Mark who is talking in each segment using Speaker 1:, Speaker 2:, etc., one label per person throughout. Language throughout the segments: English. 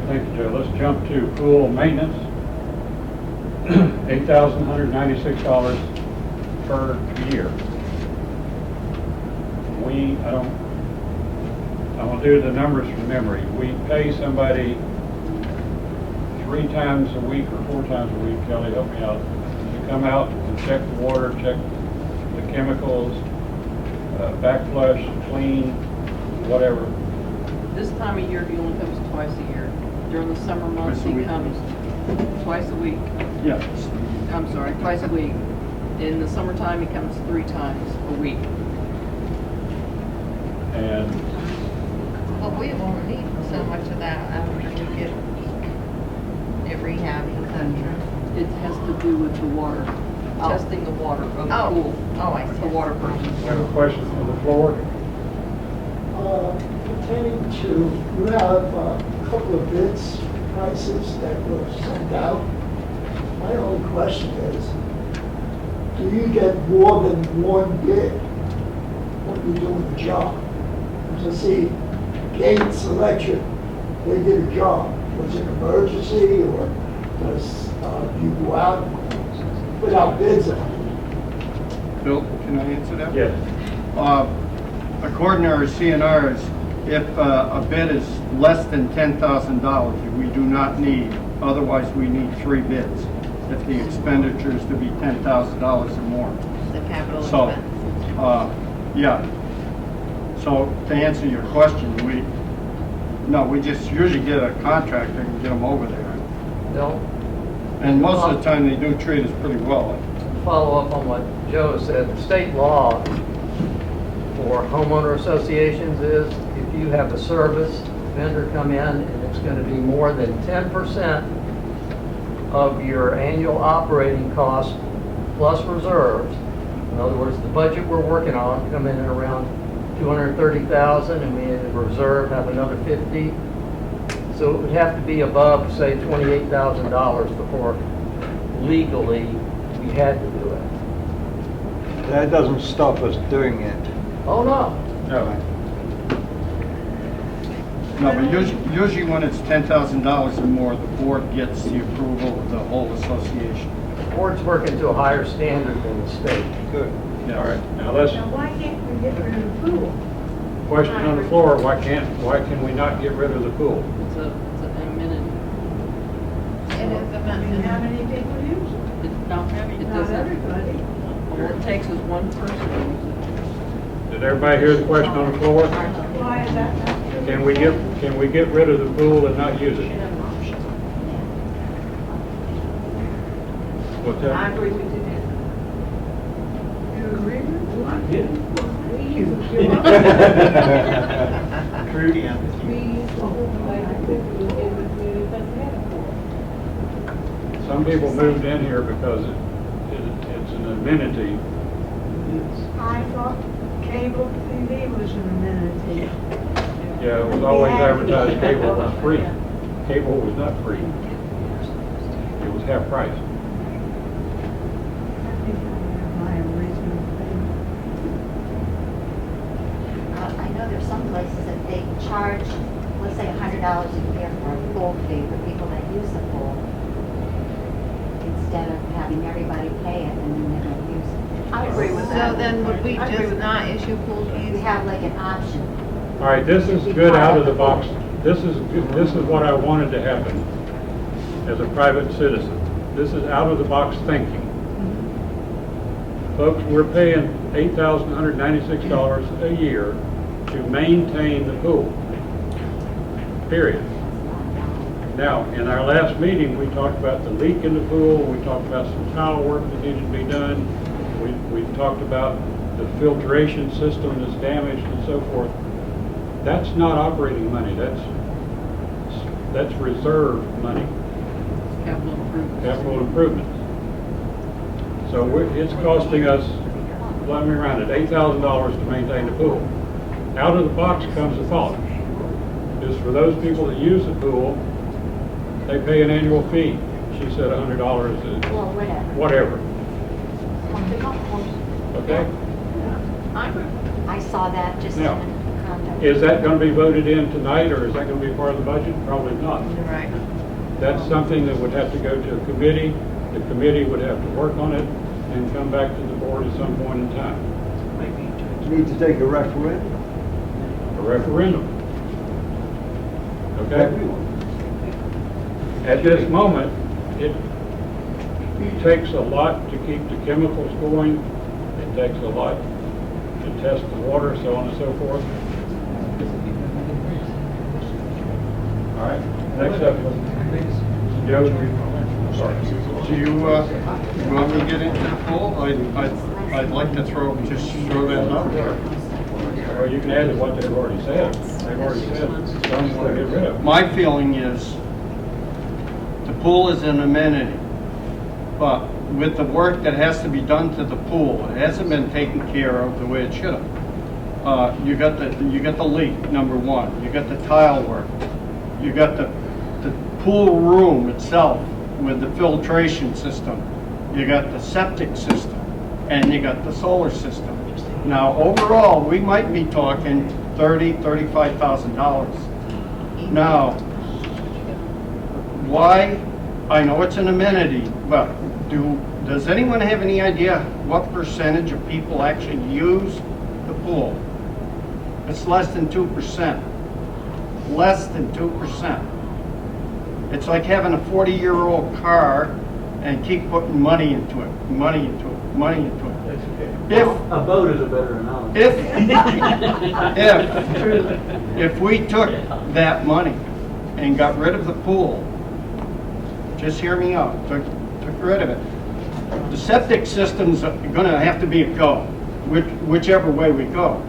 Speaker 1: Thank you, Joe. Let's jump to pool maintenance. $8,196 per year. I will do the numbers from memory. We pay somebody 3 times a week or 4 times a week, Kelly, help me out, to come out and check the water, check the chemicals, back flush, clean, whatever.
Speaker 2: This time of year, he only comes twice a year. During the summer months, he comes twice a week.
Speaker 1: Yeah.
Speaker 2: I'm sorry, twice a week. In the summertime, he comes 3 times a week.
Speaker 1: And
Speaker 3: But we won't need so much of that after we get it rehabbed, etc.
Speaker 2: It has to do with the water,
Speaker 3: Oh.
Speaker 2: testing the water of the
Speaker 3: Oh.
Speaker 2: pool.
Speaker 3: Oh, I see.
Speaker 2: The water person.
Speaker 1: we have a question from the floor.
Speaker 4: Pertaining to, you have a couple of bids, prices that were sent out. My only question is, do you get more than one bid when you're doing the job? To see Gates Electric, they did a job. Was it an emergency or does you go out and put out bids on it?
Speaker 5: Bill, can I answer that?
Speaker 1: Yes.
Speaker 5: According to our CNRs, if a bid is less than $10,000, we do not need, otherwise we need 3 bids. If the expenditure is to be $10,000 or more.
Speaker 3: The capital
Speaker 5: So,
Speaker 3: expense.
Speaker 5: yeah. So to answer your question, we just usually get a contractor and get them over there.
Speaker 6: Don't
Speaker 5: And most of the time they do treat us pretty well.
Speaker 6: follow up on what Joe said. The state law for homeowner associations is if you have a service vendor come in and it's going to be more than 10% of your annual operating cost plus reserves. In other words, the budget we're working on come in at around 230,000 and we in reserve have another 50. So it would have to be above, say, $28,000 before legally we had to do it.
Speaker 7: That doesn't stop us doing it.
Speaker 6: Oh, no.
Speaker 1: No.
Speaker 5: No, but usually when it's $10,000 or more, the board gets the approval of the whole association.
Speaker 6: The board's working to a higher standard than the state.
Speaker 7: Good.
Speaker 1: All right. Now let's,
Speaker 8: Now, why can't we get rid of the pool?
Speaker 1: question on the floor, why can we not get rid of the pool?
Speaker 2: It's a amenity.
Speaker 3: It is
Speaker 8: I mean, how many people use it?
Speaker 2: It's not, it
Speaker 8: Not
Speaker 2: doesn't,
Speaker 8: everybody.
Speaker 2: all it takes is one person.
Speaker 1: Did everybody hear the question on the floor?
Speaker 8: Why is that not true?
Speaker 1: Can we get rid of the pool and not use it? What's
Speaker 8: I
Speaker 1: that?
Speaker 8: agree with you then. You agree with me?
Speaker 7: I did.
Speaker 8: We use it.
Speaker 7: Trudy,
Speaker 8: We use the whole place. We get rid of it.
Speaker 1: Some people moved in here because it's an amenity.
Speaker 8: I thought cable TV was an amenity.
Speaker 1: Yeah, it was always advertised cable was free. Cable was not free. It was half price.
Speaker 8: I think I have my original thing.
Speaker 9: I know there's some places that they charge, let's say $100 a year for a pool fee for people that use the pool, instead of having everybody pay it and then they don't use it.
Speaker 2: I agree with that.
Speaker 3: So then would we
Speaker 2: I agree
Speaker 3: just
Speaker 2: with
Speaker 3: not issue pool
Speaker 9: We
Speaker 3: fees?
Speaker 9: have like an option.
Speaker 1: All right, this is good out of the box. This is what I wanted to happen as a private citizen. This is out of the box thinking. Folks, we're paying $8,196 a year to maintain the pool. Period. Now, in our last meeting, we talked about the leak in the pool, we talked about some tile work that needed to be done, we talked about the filtration system that's damaged and so forth. That's not operating money, that's reserve money,
Speaker 2: Capital improvement.
Speaker 1: capital improvements. So it's costing us, let me round it, $8,000 to maintain the pool. Out of the box comes a thought. Is for those people that use the pool, they pay an annual fee. She said $100 is
Speaker 9: Well, whatever.
Speaker 1: whatever, okay?
Speaker 2: I agree.
Speaker 9: I saw that just in
Speaker 1: Now.
Speaker 9: a condo.
Speaker 1: Is that going to be voted in tonight, or is that going to be part of the budget? Probably not.
Speaker 3: Right.
Speaker 1: That's something that would have to go to a committee. The committee would have to work on it and come back to the board at some point in time.
Speaker 7: Need to take a referendum.
Speaker 1: A referendum. Okay?
Speaker 7: Everyone.
Speaker 1: At this moment, it takes a lot to keep the chemicals going. It takes a lot to test the water, so on and so forth. All right, next up, Joe. Sorry.
Speaker 5: Do you want me to get into the pool? I'd like to just throw that out there.
Speaker 1: Or you can add to what they've already said. They've already said, some want to get rid of it.
Speaker 5: My feeling is the pool is an amenity, but with the work that has to be done to the pool, it hasn't been taken care of the way it should have. You got the leak, number one. You got the tile work. You got the pool room itself with the filtration system. You got the septic system, and you got the solar system. Now, overall, we might be talking $35,000. Now, why? I know it's an amenity, but does anyone have any idea what percentage of people actually use the pool? It's less than 2%. Less than 2%. It's like having a 40-year-old car and keep putting money into it, money into it, money into it. If
Speaker 10: A boat is a better analogy.
Speaker 5: if we took that money and got rid of the pool, just hear me out, took rid of it, the septic system's gonna have to be a go, whichever way we go.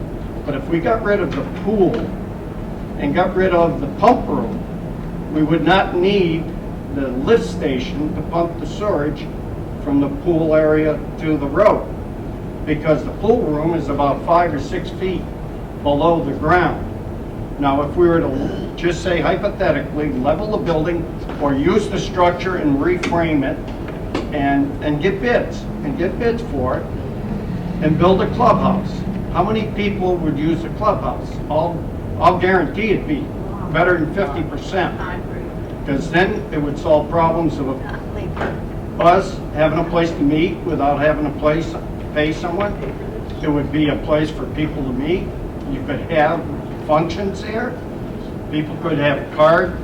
Speaker 5: But if we got rid of the pool and got rid of the pump room, we would not need the lift station to pump the sewage from the pool area to the road, because the pool room is about 5 or 6 feet below the ground. Now, if we were to just say hypothetically, level the building or use the structure and reframe it and get bids for it and build a clubhouse, how many people would use the clubhouse? I'll guarantee it'd be better than 50%. Because then it would solve problems of us having a place to meet without having a place to pay someone. It would be a place for people to meet. You could have functions there. People could have card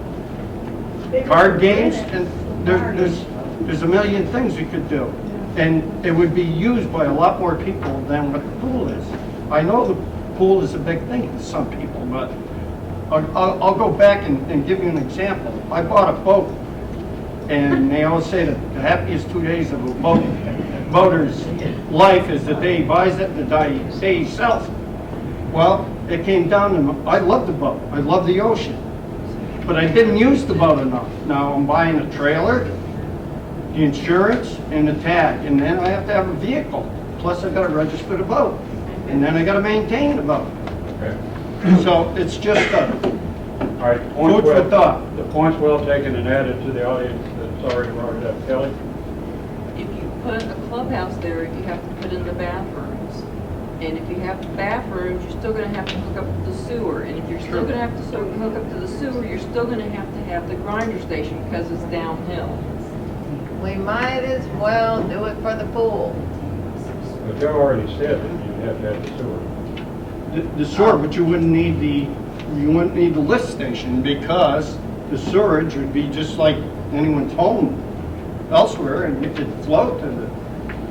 Speaker 5: games, and there's a million things you could do. And it would be used by a lot more people than what the pool is. I know the pool is a big thing to some people, but I'll go back and give you an example. I bought a boat, and they always say that the happiest 2 days of a boater's life is the day he buys it and the day he sells it. Well, it came down to, I love the boat, I love the ocean, but I didn't use the boat enough. Now I'm buying a trailer, the insurance, and the tag, and then I have to have a vehicle. Plus I gotta register the boat, and then I gotta maintain the boat.
Speaker 1: Okay.
Speaker 5: So it's just
Speaker 1: All right,
Speaker 5: food for thought.
Speaker 1: The point's well taken and added to the audience that's already brought it up. Kelly?
Speaker 2: If you put a clubhouse there, you have to put in the bathrooms. And if you have the bathrooms, you're still gonna have to hook up to the sewer. And if you're still gonna have to hook up to the sewer, you're still gonna have the grinder station because it's downhill.
Speaker 3: We might as well do it for the pool.
Speaker 1: But Joe already said that you have to have the sewer.
Speaker 5: The sewer, but you wouldn't need the lift station, because the sewage would be just like anyone's home elsewhere, and it could flow to the.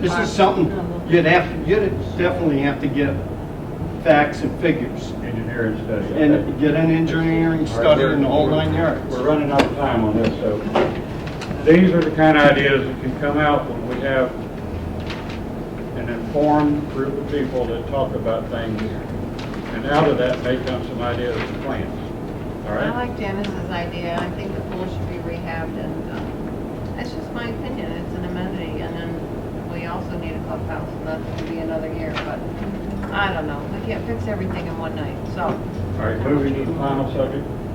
Speaker 5: This is something you'd definitely have to get facts and figures.
Speaker 1: Engineering study.
Speaker 5: And get an engineering study in the whole 9 yards.
Speaker 1: We're running out of time on this, so these are the kind of ideas that can come out when we have an informed group of people that talk about things, and out of that may come some ideas and plans. All
Speaker 3: I
Speaker 1: right?
Speaker 3: like Janice's idea. I think the pool should be rehabbed, and that's just my opinion. It's an amenity, and then we also need a clubhouse, and that's going to be another year, but I don't know. We can't fix everything in one night, so.
Speaker 1: All right, moving to the final subject.